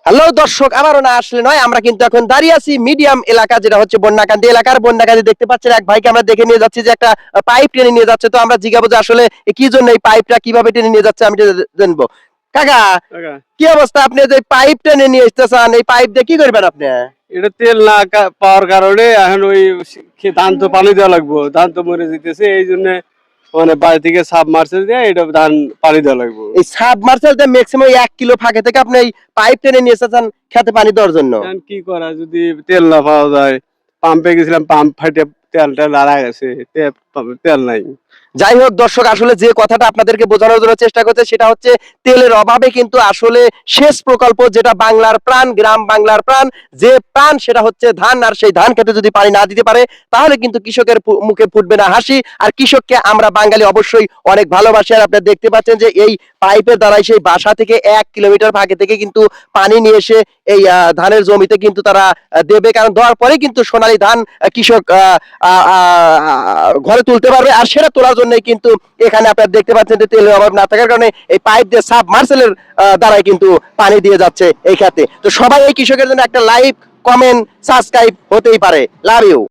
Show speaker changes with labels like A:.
A: Hello দর্শক, আবারও না আসলে নয়, আমরা কিন্তু এখন দাঁড়িয়ে আছি মিডিয়াম এলাকা, যেটা হচ্ছে বন্যাকান্দি এলাকার। বন্যাকান্দি দেখতে পাচ্ছেন এক ভাইকে আমরা দেখে নিয়ে যাচ্ছি যে একটা পাইপ টেনে নিয়ে যাচ্ছে। তো আমরা জিজ্ঞাবো যে আসলে কি জন্য এই পাইপটা কিভাবে টেনে নিয়ে যাচ্ছে, আমি এটা জানবো। কাকা,
B: কাকা,
A: কি অবস্থা? আপনি যে পাইপ টেনে নিয়ে আসতেছেন, এই পাইপ দিয়ে কি করবেন আপনি?
B: এটা তেল না পাওয়ার কারণে এখন ওই ধান তো পানি দেওয়া লাগবো, ধান তো মরে যেতেছে, এই জন্য মানে বাড়ি থেকে সাবমার্সেল দিয়ে এটা ধান পানি দেওয়া লাগবো।
A: এই সাবমার্সেল দিয়ে ম্যাক্সিমাম 1 কিলো ফাঁকে থেকে আপনি এই পাইপ টেনে নিয়ে এসেছেন খেতে পানি দেওয়ার জন্য।
B: এখন কি করা, যদি তেল না পাওয়া যায়, পাম্পে গেছিলাম, পাম্প ফাটে তেলটা লাড়া গেছে, তেল নাই।
A: যাই হোক দর্শক, আসলে যে কথাটা আপনাদেরকে বোঝানোর জন্য চেষ্টা করছে সেটা হচ্ছে তেলের অভাবে কিন্তু আসলে শেষ প্রকল্প, যেটা বাংলার প্রাণ, গ্রাম বাংলার প্রাণ, যে প্রাণ সেটা হচ্ছে ধান। আর সেই ধান খেতে যদি পানি না দিতে পারে তাহলে কিন্তু কৃষকের মুখে ফুটবে না হাসি। আর কৃষককে আমরা বাঙালি অবশ্যই অনেক ভালোবাসি। আর আপনারা দেখতে পাচ্ছেন যে এই পাইপের দ্বারাই সেই বাসা থেকে 1 কিলোমিটার ফাঁকে থেকে কিন্তু পানি নিয়ে এসে এই ধানের জমিতে কিন্তু তারা দেবে, কারণ দেওয়ার পরে কিন্তু সোনালী ধান কৃষক ঘরে তুলতে পারবে। আর সেটা তোলার জন্য কিন্তু এখানে আপনারা দেখতে পাচ্ছেন যে তেলের অভাব না থাকার কারণে এই পাইপ দিয়ে সাবমার্সেলের দ্বারাই কিন্তু পানি দিয়ে যাচ্ছে এই খাতে। তো সবাই এই কৃষকের জন্য একটা লাইক, কমেন্ট, সাবস্ক্রাইব হতেই পারে। Love you.